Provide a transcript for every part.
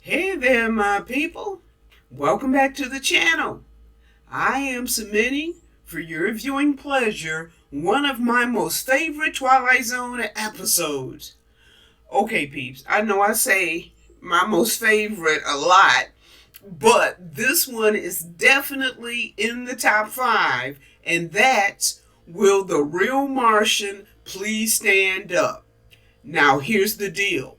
Hey there, my people. Welcome back to the channel. I am submitting for your viewing pleasure one of my most favorite Twilight Zone episodes. Okay, peeps, I know I say my most favorite a lot, but this one is definitely in the top 5, and that's Will the Real Martian Please Stand Up? Now, here's the deal.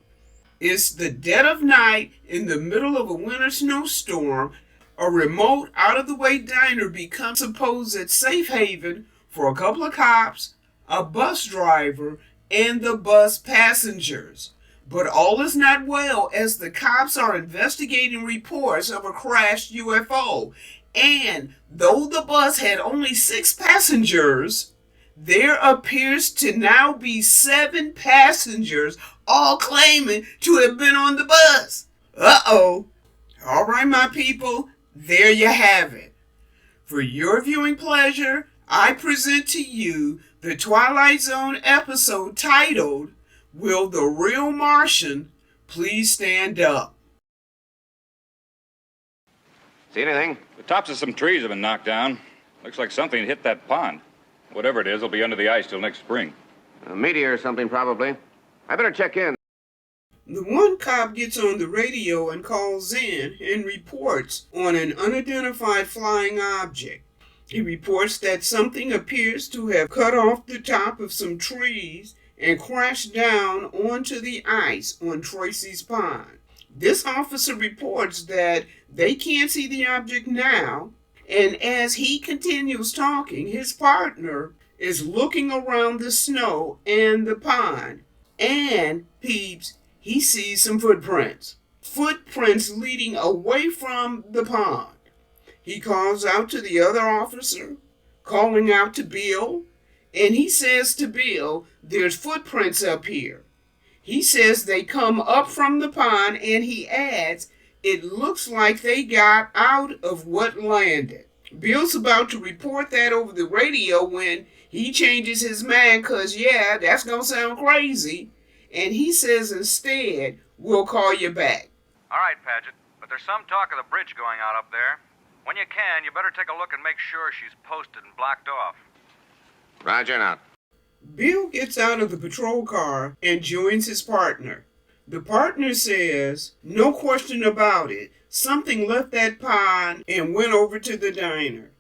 It's the dead of night in the middle of a winter snowstorm. A remote, out of the way diner becomes a supposed safe haven for a couple of cops, a bus driver, and the bus passengers. But all is not well as the cops are investigating reports of a crashed UFO. And though the bus had only 6 passengers, there appears to now be 7 passengers, all claiming to have been on the bus. Uh-oh. All right, my people, there you have it. For your viewing pleasure, I present to you the Twilight Zone episode titled, Will the Real Martian Please Stand Up? See anything? The tops of some trees have been knocked down. Looks like something hit that pond. Whatever it is, it'll be under the ice till next spring. A meteor or something, probably. I better check in. The one cop gets on the radio and calls in and reports on an unidentified flying object. He reports that something appears to have cut off the top of some trees and crashed down onto the ice on Tracy's Pond. This officer reports that they can't see the object now, and as he continues talking, his partner is looking around the snow and the pond, and, peeps, he sees some footprints. Footprints leading away from the pond. He calls out to the other officer, calling out to Bill, and he says to Bill, there's footprints up here. He says they come up from the pond, and he adds, it looks like they got out of what landed. Bill's about to report that over the radio when he changes his mind because, yeah, that's going to sound crazy. And he says instead, we'll call you back. All right, Padgett, but there's some talk of the bridge going out up there. When you can, you better take a look and make sure she's posted and blocked off. Roger, now. Bill gets out of the patrol car and joins his partner. The partner says, no question about it, something left that pond and went over to the diner.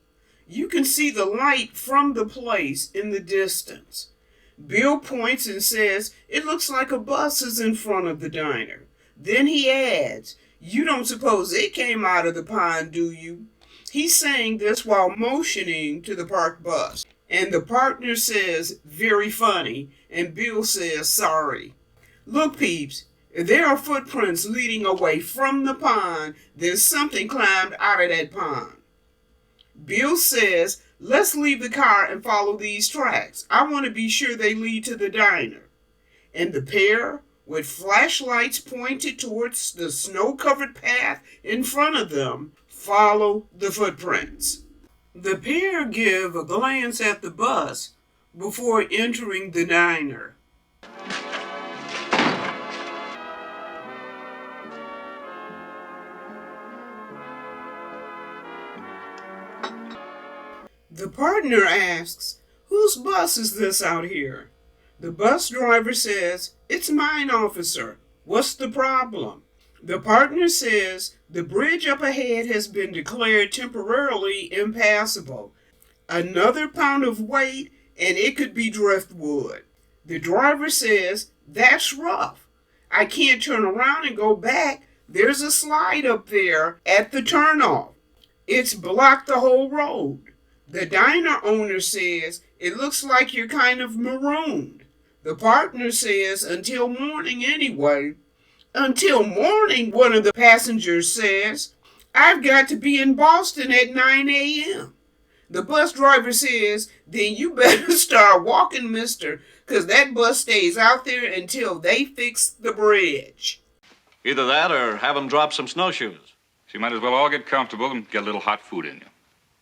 You can see the light from the place in the distance. Bill points and says, it looks like a bus is in front of the diner. Then he adds, you don't suppose it came out of the pond, do you? He's saying this while motioning to the parked bus. And the partner says, very funny, and Bill says, sorry. Look, peeps, there are footprints leading away from the pond. There's something climbed out of that pond. Bill says, let's leave the car and follow these tracks. I want to be sure they lead to the diner. And the pair, with flashlights pointed towards the snow-covered path in front of them, follow the footprints. The pair give a glance at the bus before entering the diner. The partner asks, whose bus is this out here? The bus driver says, it's mine, officer. What's the problem? The partner says, the bridge up ahead has been declared temporarily impassable. Another pound of weight and it could be driftwood. The driver says, that's rough. I can't turn around and go back. There's a slide up there at the turnoff. It's blocked the whole road. The diner owner says, it looks like you're kind of marooned. The partner says, until morning anyway. Until morning, one of the passengers says, I've got to be in Boston at 9 a.m. The bus driver says, then you better start walking, mister, because that bus stays out there until they fix the bridge. Either that or have them drop some snowshoes. So you might as well all get comfortable and get a little hot food in you.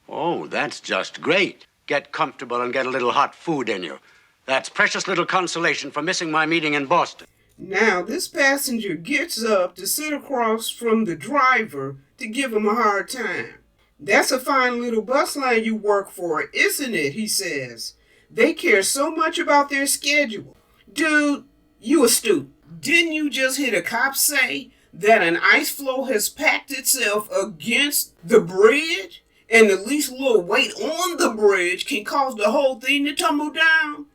Oh, that's just great. Get comfortable and get a little hot food in you. That's precious little consolation for missing my meeting in Boston. Now, this passenger gets up to sit across from the driver to give him a hard time. "That's a fine little bus line you work for, isn't it?" he says. "They care so much about their schedule." Dude, you astute. Didn't you just hear the cops say that an ice floe has packed itself against the bridge, and the least little weight on the bridge can cause the whole thing to tumble down?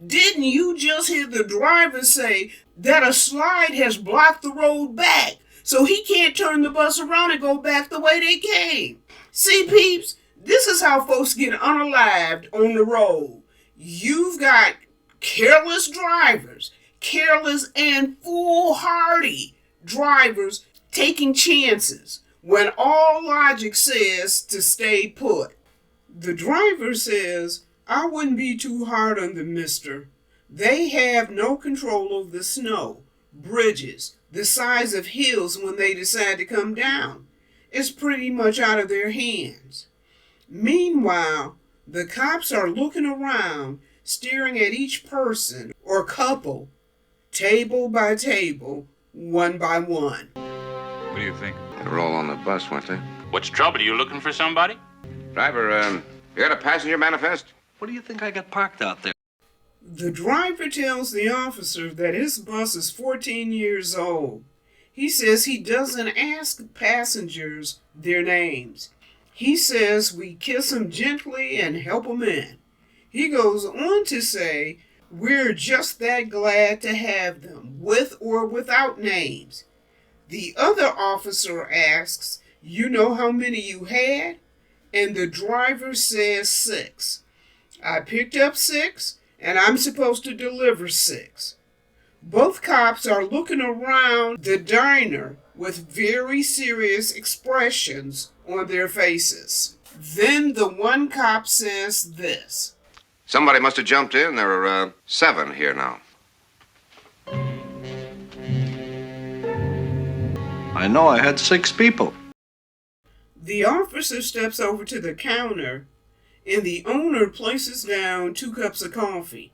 Didn't you just hear the driver say that a slide has blocked the road back, so he can't turn the bus around and go back the way they came? See, peeps, this is how folks get unalived on the road. You've got careless drivers, careless and foolhardy drivers taking chances when all logic says to stay put. The driver says, "I wouldn't be too hard on them, mister. They have no control over the snow, bridges, the size of hills when they decide to come down. It's pretty much out of their hands." Meanwhile, the cops are looking around, staring at each person or couple, table by table, one by one. What do you think? They were all on the bus, weren't they? What's trouble? You looking for somebody? Driver, you got a passenger manifest? What do you think I got parked out there? The driver tells the officer that his bus is 14 years old. He says he doesn't ask passengers their names. He says we kiss them gently and help them in. He goes on to say we're just that glad to have them, with or without names. The other officer asks, "You know how many you had?" And the driver says 6. "I picked up 6, and I'm supposed to deliver 6. Both cops are looking around the diner with very serious expressions on their faces. Then the one cop says this. Somebody must have jumped in. There are 7 here now. I know I had 6 people. The officer steps over to the counter, and the owner places down 2 cups of coffee.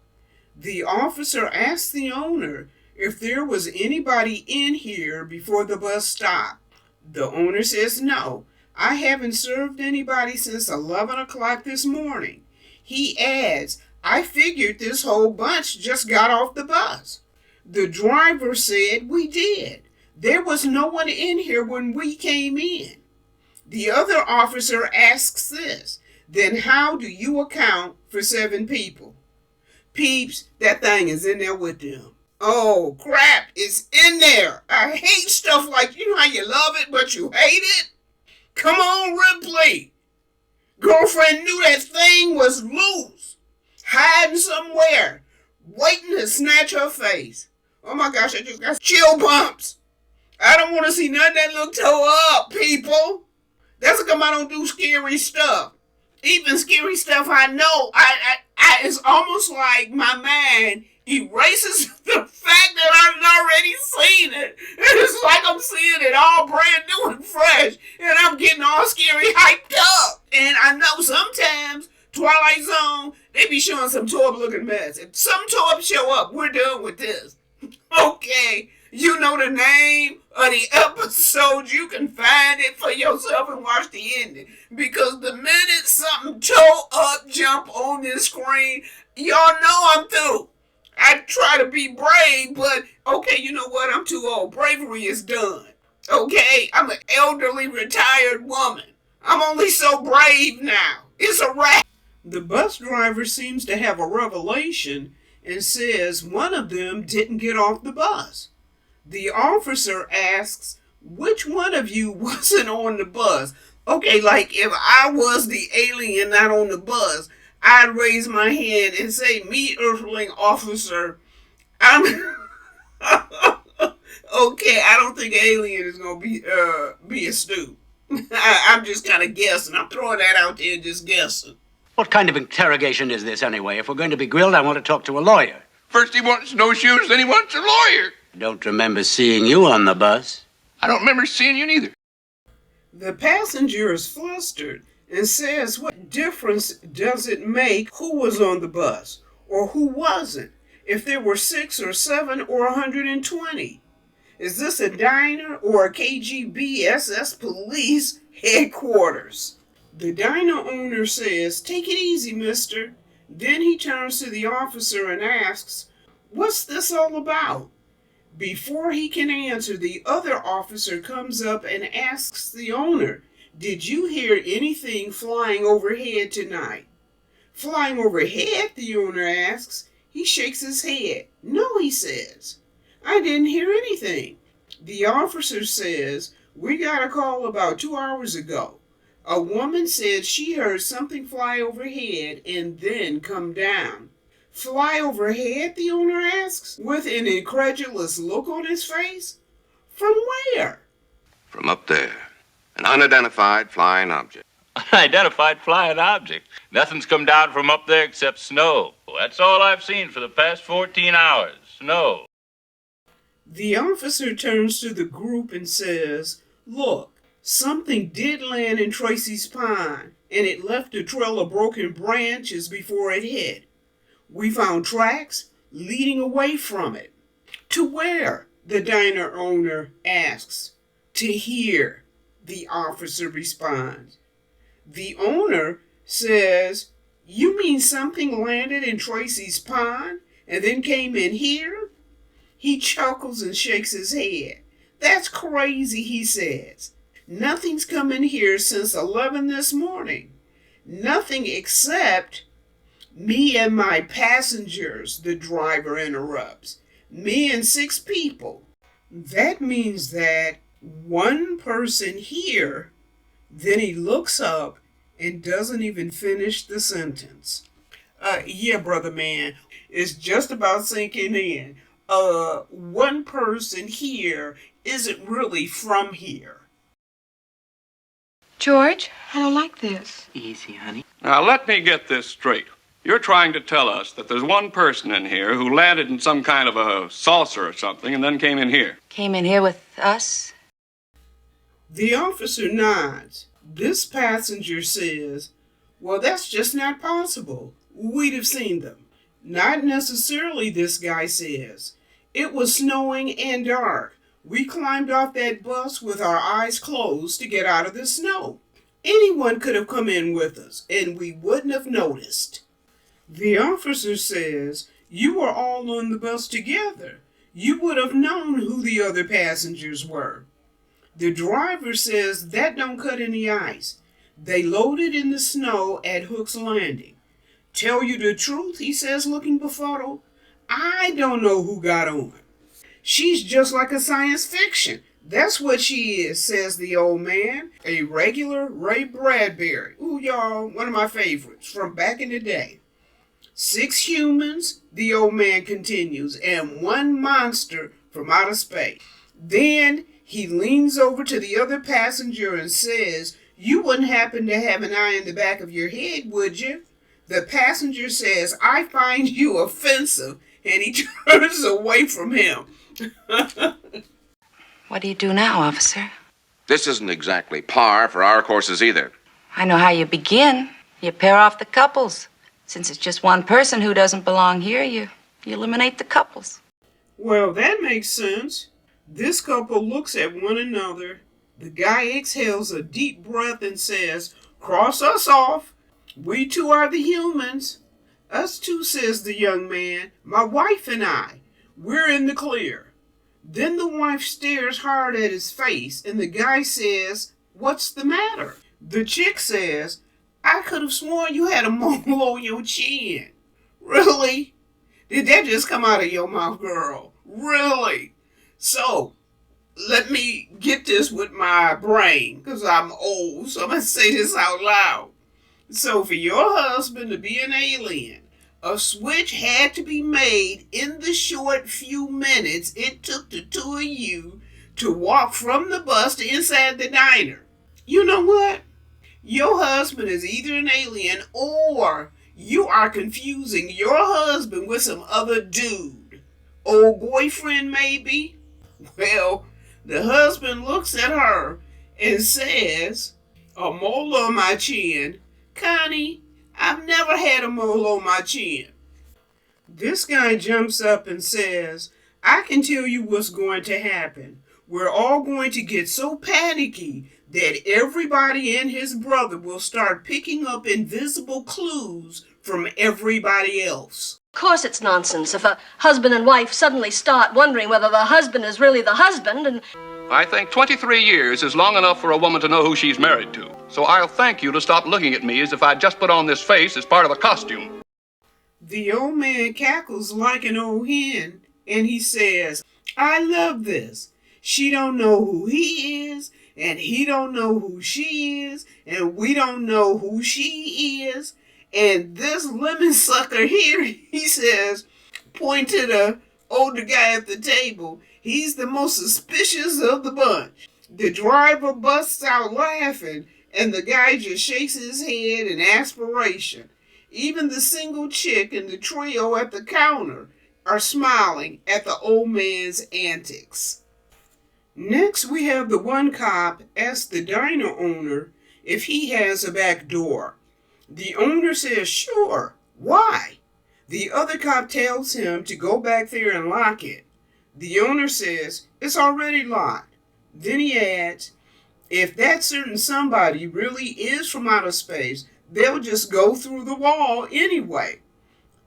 The officer asks the owner if there was anybody in here before the bus stopped. The owner says, "No, I haven't served anybody since 11 o'clock this morning." He adds, "I figured this whole bunch just got off the bus." The driver said, "We did. There was no one in here when we came in." The other officer asks this, "Then how do you account for 7 people?" Peeps, that thing is in there with them. Oh, crap, it's in there. I hate stuff like, you know how you love it, but you hate it? Come on, Ripley. Girlfriend knew that thing was loose, hiding somewhere, waiting to snatch her face. Oh my gosh, I just got chill bumps. I don't want to see nothing that look toe up, people. That's because I don't do scary stuff. Even scary stuff I know, it's almost like my mind erases the fact that I've already seen it. It's like I'm seeing it all brand new and fresh, and I'm getting all scary hyped up. And I know sometimes Twilight Zone, they be showing some tore-up-looking mess. If some tore-up show up, we're done with this. Okay, you know the name of the episode. You can find it for yourself and watch the ending. Because the minute something toe up jump on this screen, y'all know I'm through. I try to be brave, but okay, you know what? I'm too old. Bravery is done. Okay, I'm an elderly retired woman. I'm only so brave now. It's a wrap. The bus driver seems to have a revelation and says one of them didn't get off the bus. The officer asks, which one of you wasn't on the bus? Okay, like if I was the alien not on the bus, I'd raise my hand and say, "Me, Earthling officer, I'm..." Okay, I don't think alien is going to be astute. I'm just kind of guessing. I'm throwing that out there, just guessing. What kind of interrogation is this anyway? If we're going to be grilled, I want to talk to a lawyer. First he wants snowshoes, then he wants a lawyer. Don't remember seeing you on the bus. I don't remember seeing you neither. The passenger is flustered and says, what difference does it make who was on the bus or who wasn't? if there were 6 or 7 or 120. Is this a diner or a KGB SS police headquarters? The diner owner says, "Take it easy, mister." Then he turns to the officer and asks, "What's this all about?" Before he can answer, the other officer comes up and asks the owner, "Did you hear anything flying overhead tonight?" "Flying overhead?" the owner asks. He shakes his head. "No," he says. "I didn't hear anything." The officer says, "We got a call about 2 hours ago. A woman said she heard something fly overhead and then come down." "Fly overhead?" the owner asks, with an incredulous look on his face. "From where?" From up there. An unidentified flying object. Unidentified flying object. Nothing's come down from up there except snow. That's all I've seen for the past 14 hours. Snow. The officer turns to the group and says, "Look, something did land in Tracy's pond, and it left a trail of broken branches before it hit. We found tracks leading away from it." "To where?" the diner owner asks. "To here," the officer responds. The owner says, "You mean something landed in Tracy's pond and then came in here?" He chuckles and shakes his head. "That's crazy," he says. "Nothing's come in here since 11 this morning. Nothing except..." "Me and my passengers," the driver interrupts. "Me and 6 people." That means that one person here. Then he looks up and doesn't even finish the sentence. Yeah, brother man, it's just about sinking in. One person here isn't really from here. George, I don't like this. Easy, honey. Now, let me get this straight. You're trying to tell us that there's one person in here who landed in some kind of a saucer or something and then came in here. Came in here with us? The officer nods. This passenger says, "Well, that's just not possible. We'd have seen them." "Not necessarily," this guy says. "It was snowing and dark. We climbed off that bus with our eyes closed to get out of the snow. Anyone could have come in with us, and we wouldn't have noticed." The officer says, "You were all on the bus together. You would have known who the other passengers were." The driver says that don't cut any ice. They loaded in the snow at Hook's Landing. "Tell you the truth," he says, looking befuddled, "I don't know who got on. She's just like a science fiction. That's what she is," says the old man. "A regular Ray Bradbury." Ooh, y'all, one of my favorites from back in the day. 6 humans, the old man continues, and 1 monster from outer space. Then he leans over to the other passenger and says, "You wouldn't happen to have an eye in the back of your head, would you?" The passenger says, "I find you offensive," and he turns away from him. What do you do now, officer? This isn't exactly par for our courses either. I know how you begin. You pair off the couples. Since it's just one person who doesn't belong here, you eliminate the couples. Well, that makes sense. This couple looks at one another. The guy exhales a deep breath and says, "Cross us off. We 2 are the humans." "Us 2, says the young man. "My wife and I. We're in the clear." Then the wife stares hard at his face, and the guy says, "What's the matter?" The chick says, "I could have sworn you had a mole on your chin." "Really? Did that just come out of your mouth, girl? Really? So, let me get this with my brain, because I'm old, so I'm going to say this out loud. So, for your husband to be an alien, a switch had to be made in the short few minutes it took the 2 of you to walk from the bus to inside the diner. You know what? Your husband is either an alien or you are confusing your husband with some other dude. Old boyfriend, maybe? Well, the husband looks at her and says, "A mole on my chin? Connie, I've never had a mole on my chin." This guy jumps up and says, I can tell you what's going to happen. We're all going to get so panicky that everybody and his brother will start picking up invisible clues from everybody else. Of course it's nonsense if a husband and wife suddenly start wondering whether the husband is really the husband and... I think 23 years is long enough for a woman to know who she's married to. So I'll thank you to stop looking at me as if I'd just put on this face as part of a costume. The old man cackles like an old hen, and he says, I love this. She don't know who he is, and he don't know who she is, and we don't know who she is. And this lemon sucker here, he says, point to the older guy at the table, he's the most suspicious of the bunch. The driver busts out laughing, and the guy just shakes his head in aspiration. Even the single chick and the trio at the counter are smiling at the old man's antics. Next, we have the one cop ask the diner owner if he has a back door. The owner says, sure. Why? The other cop tells him to go back there and lock it. The owner says, it's already locked. Then he adds, if that certain somebody really is from outer space, they'll just go through the wall anyway.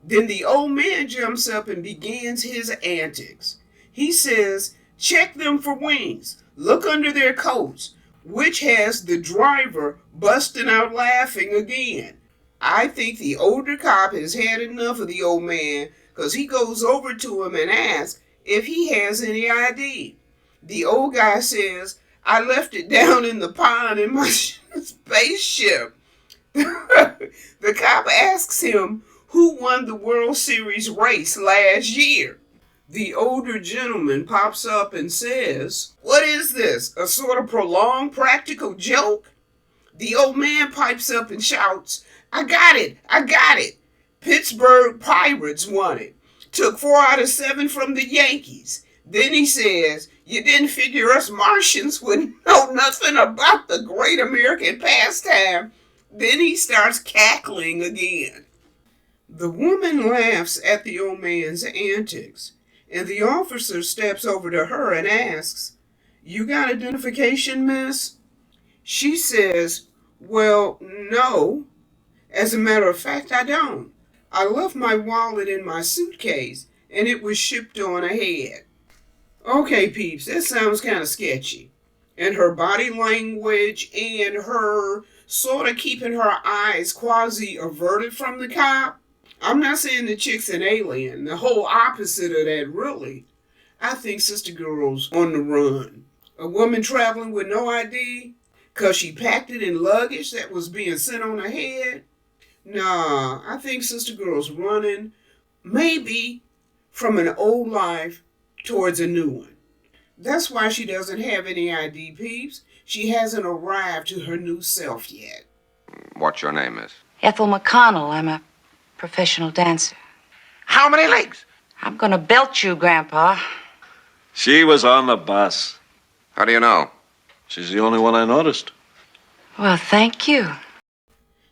Then the old man jumps up and begins his antics. He says, check them for wings. Look under their coats, which has the driver busting out laughing again. I think the older cop has had enough of the old man because he goes over to him and asks if he has any ID. The old guy says, I left it down in the pond in my spaceship. The cop asks him who won the World Series race last year. The older gentleman pops up and says, what is this, a sort of prolonged practical joke? The old man pipes up and shouts, I got it. Pittsburgh Pirates won it. Took 4 out of 7 from the Yankees. Then he says, you didn't figure us Martians would know nothing about the great American pastime. Then he starts cackling again. The woman laughs at the old man's antics, and the officer steps over to her and asks, you got identification, miss? She says, well, no. As a matter of fact, I don't. I left my wallet in my suitcase, and it was shipped on ahead. Okay, peeps, that sounds kind of sketchy. And her body language and her sort of keeping her eyes quasi-averted from the cop. I'm not saying the chick's an alien. The whole opposite of that, really. I think Sister Girl's on the run. A woman traveling with no ID because she packed it in luggage that was being sent on ahead. Nah, I think Sister Girl's running, maybe from an old life towards a new one. That's why she doesn't have any ID, peeps. She hasn't arrived to her new self yet. What's your name, miss? Ethel McConnell. I'm a professional dancer. How many legs? I'm gonna belt you, Grandpa. She was on the bus. How do you know? She's the only one I noticed. Well, thank you.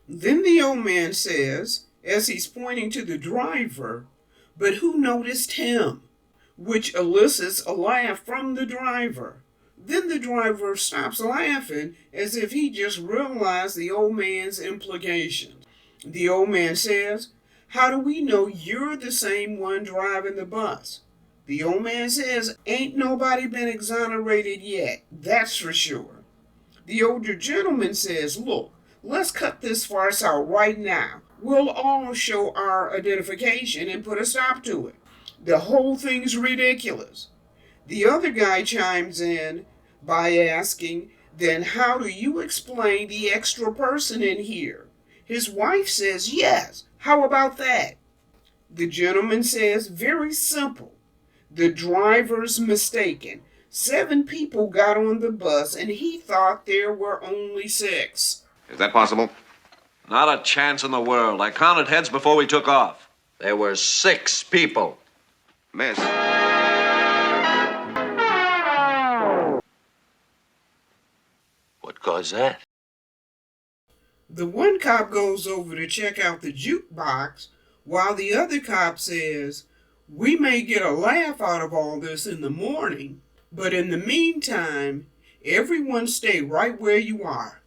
Then the old man says, as he's pointing to the driver, but who noticed him? Which elicits a laugh from the driver. Then the driver stops laughing as if he just realized the old man's implications. The old man says, how do we know you're the same one driving the bus? The old man says, ain't nobody been exonerated yet, that's for sure. The older gentleman says, look, let's cut this farce out right now. We'll all show our identification and put a stop to it. The whole thing's ridiculous. The other guy chimes in by asking, then how do you explain the extra person in here? His wife says yes. How about that? The gentleman says, very simple. The driver's mistaken. 7 people got on the bus and he thought there were only 6. Is that possible? Not a chance in the world. I counted heads before we took off. There were 6 people. Miss. What caused that? The one cop goes over to check out the jukebox while the other cop says, "We may get a laugh out of all this in the morning, but in the meantime, everyone stay right where you are."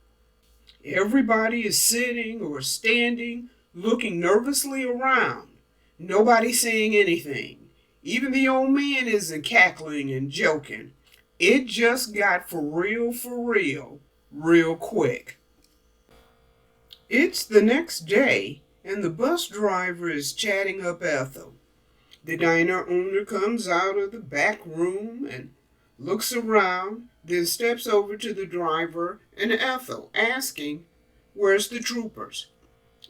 Everybody is sitting or standing, looking nervously around. Nobody saying anything. Even the old man isn't cackling and joking. It just got for real, real quick. It's the next day, and the bus driver is chatting up Ethel. The diner owner comes out of the back room and looks around, then steps over to the driver and Ethel, asking, "Where's the troopers?"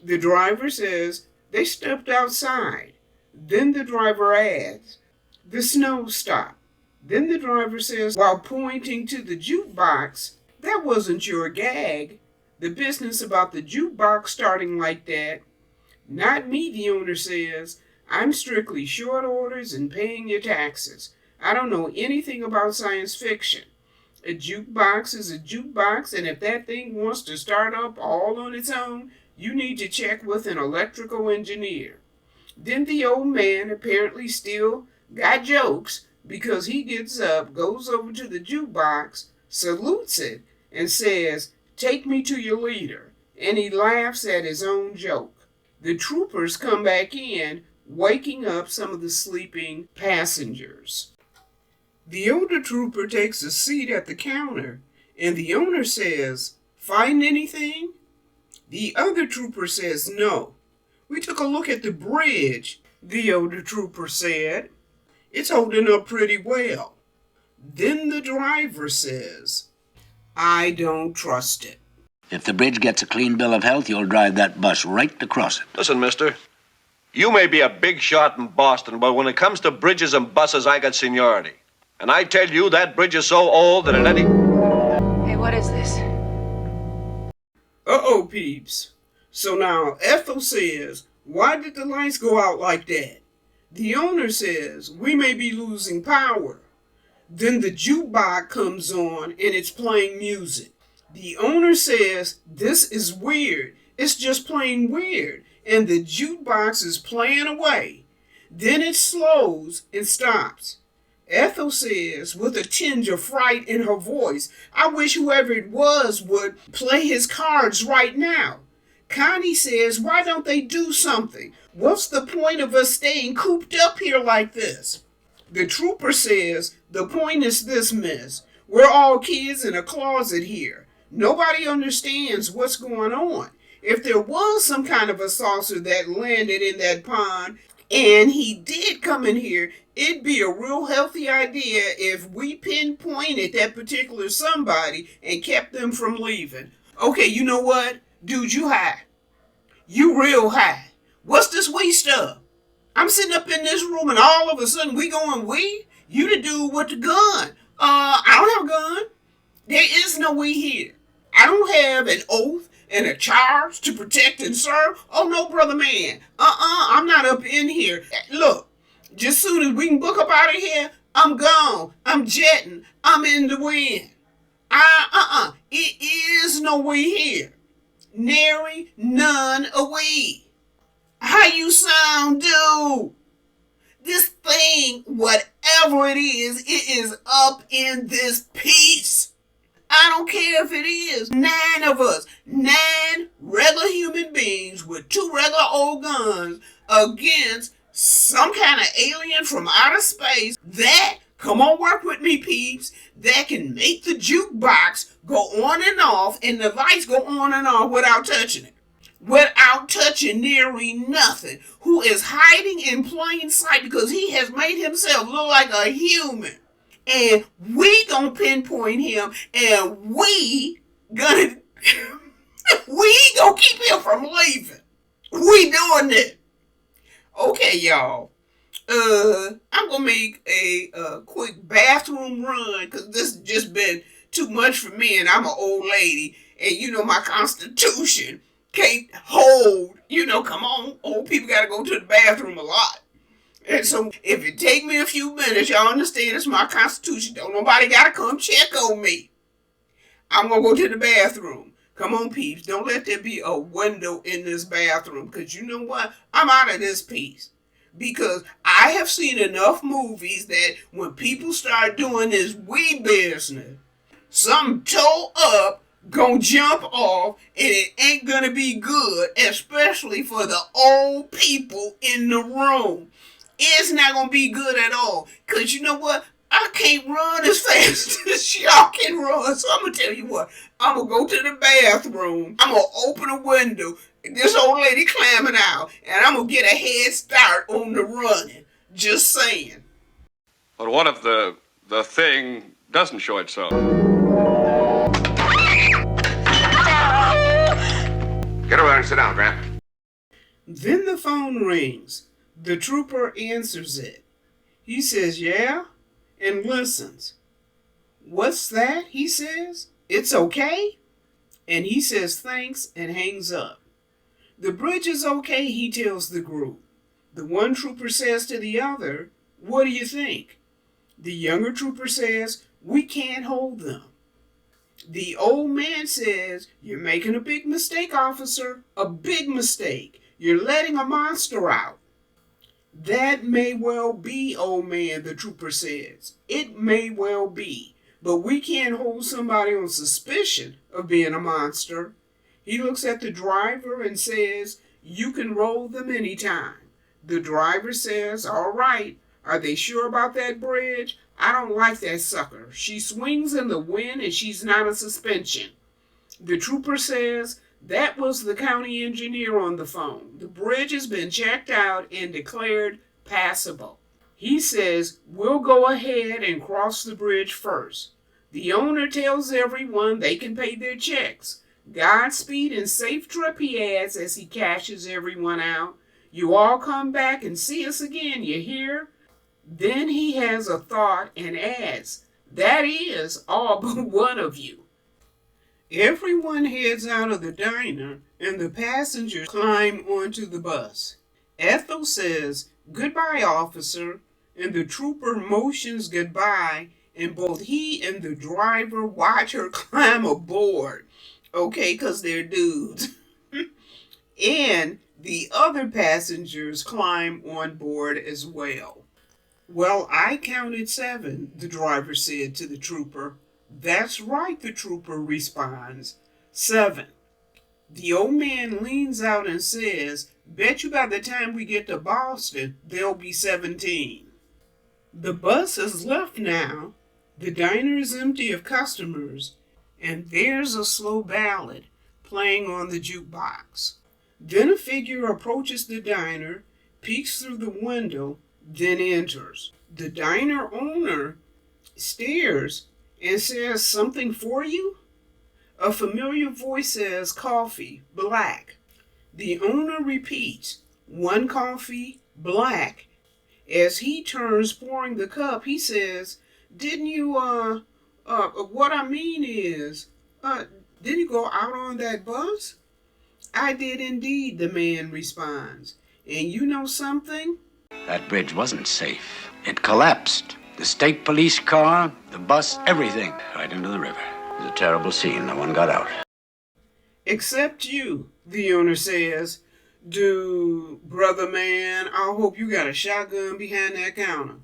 The driver says they stepped outside. Then the driver adds, "The snow stopped." Then the driver says, while pointing to the jukebox, "That wasn't your gag. The business about the jukebox starting like that." "Not me," the owner says. "I'm strictly short orders and paying your taxes. I don't know anything about science fiction. A jukebox is a jukebox, and if that thing wants to start up all on its own, you need to check with an electrical engineer." Then the old man apparently still got jokes because he gets up, goes over to the jukebox, salutes it, and says, "Take me to your leader," and he laughs at his own joke. The troopers come back in, waking up some of the sleeping passengers. The older trooper takes a seat at the counter, and the owner says, "Find anything?" The other trooper says, "No. We took a look at the bridge," the older trooper said. "It's holding up pretty well." Then the driver says, "I don't trust it." If the bridge gets a clean bill of health, you'll drive that bus right across it. Listen, mister. You may be a big shot in Boston, but when it comes to bridges and buses, I got seniority. And I tell you, that bridge is so old that at any... Hey, what is this? Uh-oh, peeps. So now Ethel says, "Why did the lights go out like that?" The owner says, "We may be losing power." Then the jukebox comes on and it's playing music. The owner says, "This is weird. It's just plain weird." And the jukebox is playing away. Then it slows and stops. Ethel says, with a tinge of fright in her voice, "I wish whoever it was would play his cards right now." Connie says, "Why don't they do something? What's the point of us staying cooped up here like this?" The trooper says, "The point is this, miss. We're all kids in a closet here. Nobody understands what's going on. If there was some kind of a saucer that landed in that pond, and he did come in here, it'd be a real healthy idea if we pinpointed that particular somebody and kept them from leaving." Okay, you know what? Dude, you high. You real high. What's this we stuff? I'm sitting up in this room and all of a sudden we going we? You the dude with the gun. I don't have a gun. There is no we here. I don't have an oath and a charge to protect and serve. Oh no, brother man. I'm not up in here. Look, just soon as we can book up out of here, I'm gone. I'm jetting. I'm in the wind. It is no we here. Nary, none, away. How you sound, dude? This thing, whatever it is up in this piece. I don't care if it is 9 of us, 9 regular human beings with 2 regular old guns against some kind of alien from outer space that, come on, work with me, peeps, that can make the jukebox go on and off and the lights go on and off without touching it. Without touching nearly nothing. Who is hiding in plain sight because he has made himself look like a human. And we gonna pinpoint him and we gonna keep him from leaving. We doing it. Okay, y'all. I'm gonna make a quick bathroom run because this has just been too much for me, and I'm an old lady, and you know my constitution can't hold. Come on, old people gotta go to the bathroom a lot. And so if it take me a few minutes, y'all understand it's my constitution. Don't nobody gotta come check on me. I'm gonna go to the bathroom. Come on, peeps, don't let there be a window in this bathroom, because you know what? I'm out of this piece. Because I have seen enough movies that when people start doing this weed business, some toe up gonna jump off and it ain't gonna be good, especially for the old people in the room. It's not gonna be good at all. Because you know what? I can't run as fast as y'all can run. So I'm going to tell you what. I'm going to go to the bathroom. I'm going to open a window. This old lady climbing out. And I'm going to get a head start on the running. Just saying. But what if the thing doesn't show itself? Get over there and sit down, Grant. Then the phone rings. The trooper answers it. He says, yeah, and listens. What's that? He says. It's okay? And he says thanks and hangs up. The bridge is okay, he tells the group. The one trooper says to the other, what do you think? The younger trooper says, we can't hold them. The old man says, you're making a big mistake, officer. A big mistake. You're letting a monster out. That may well be, old man, the trooper says. It may well be. But we can't hold somebody on suspicion of being a monster. He looks at the driver and says, you can roll them anytime. The driver says, all right. Are they sure about that bridge? I don't like that sucker. She swings in the wind and she's not a suspension. The trooper says, that was the county engineer on the phone. The bridge has been checked out and declared passable. He says, we'll go ahead and cross the bridge first. The owner tells everyone they can pay their checks. Godspeed and safe trip, he adds as he cashes everyone out. You all come back and see us again, you hear? Then he has a thought and adds, that is all but one of you. Everyone heads out of the diner and the passengers climb onto the bus. Ethel says, goodbye, officer, and the trooper motions goodbye, and both he and the driver watch her climb aboard. Okay, because they're dudes. And the other passengers climb on board as well. Well, I counted 7, the driver said to the trooper. That's right, the trooper responds. 7. The old man leans out and says, bet you by the time we get to Boston, there'll be 17. The bus has left now. The diner is empty of customers, and there's a slow ballad playing on the jukebox. Then a figure approaches the diner, peeks through the window, then enters. The diner owner stares and says, something for you? A familiar voice says, coffee, black. The owner repeats, 1 coffee, black. As he turns, pouring the cup, he says, didn't you, what I mean is, didn't you go out on that bus? I did indeed, the man responds. And you know something? That bridge wasn't safe. It collapsed. The state police car, the bus, everything, right into the river. It was a terrible scene. No one got out. Except you, the owner says. Brother man, I hope you got a shotgun behind that counter.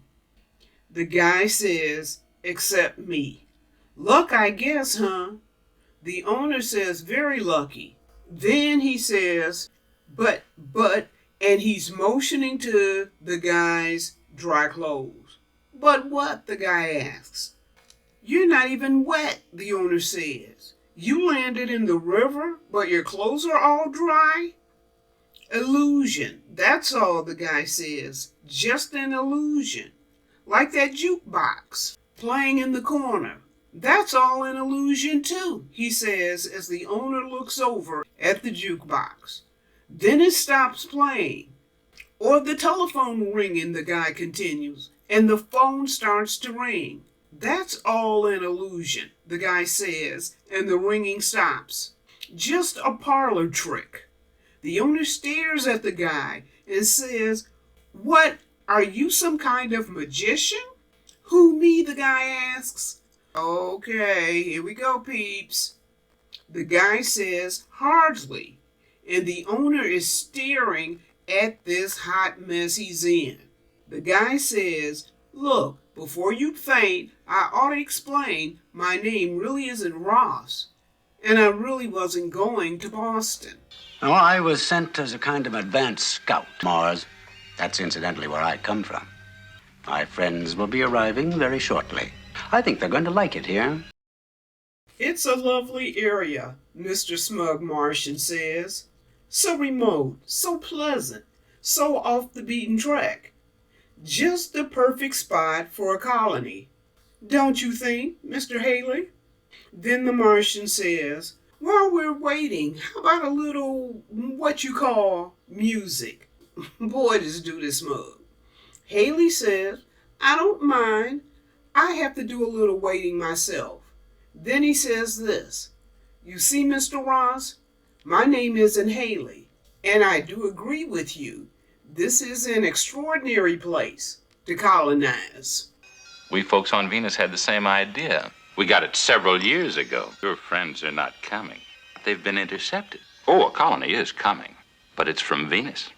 The guy says, except me. Luck, I guess, huh? The owner says, very lucky. Then he says, but, and he's motioning to the guy's dry clothes. But what? The guy asks. You're not even wet, the owner says. You landed in the river, but your clothes are all dry? Illusion, that's all, the guy says. Just an illusion. Like that jukebox playing in the corner. That's all an illusion too, he says as the owner looks over at the jukebox. Then it stops playing. Or the telephone ringing, the guy continues, and the phone starts to ring. That's all an illusion, the guy says, and the ringing stops. Just a parlor trick. The owner stares at the guy and says, what, are you some kind of magician? Who, me, the guy asks. Okay, here we go, peeps. The guy says, hardly. And the owner is staring at this hot mess he's in. The guy says, look, before you faint, I ought to explain my name really isn't Ross. And I really wasn't going to Boston. No, I was sent as a kind of advanced scout to Mars. That's incidentally where I come from. My friends will be arriving very shortly. I think they're going to like it here. It's a lovely area, Mr. Smug Martian says. So remote, so pleasant, so off the beaten track. Just the perfect spot for a colony. Don't you think, Mr. Haley? Then the Martian says, while we're waiting, how about a little, what you call, music? Boy, this dude is smug. Haley says, I don't mind. I have to do a little waiting myself. Then he says this, you see, Mr. Ross, my name isn't Haley, and I do agree with you. This is an extraordinary place to colonize. We folks on Venus had the same idea. We got it several years ago. Your friends are not coming. They've been intercepted. Oh, a colony is coming, but it's from Venus.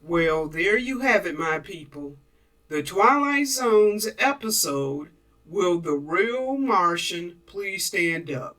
Well, there you have it, my people. The Twilight Zone's episode, Will the Real Martian Please Stand Up?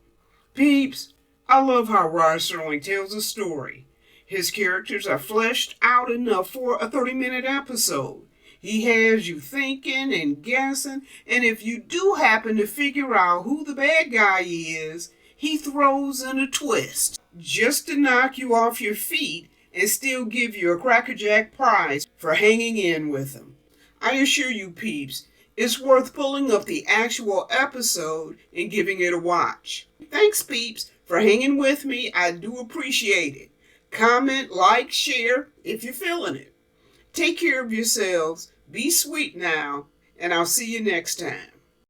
Peeps, I love how Rod Serling tells a story. His characters are fleshed out enough for a 30-minute episode. He has you thinking and guessing, and if you do happen to figure out who the bad guy is, he throws in a twist, just to knock you off your feet and still give you a crackerjack prize for hanging in with him. I assure you, peeps, it's worth pulling up the actual episode and giving it a watch. Thanks, peeps, for hanging with me. I do appreciate it. Comment, like, share if you're feeling it. Take care of yourselves, be sweet now, and I'll see you next time.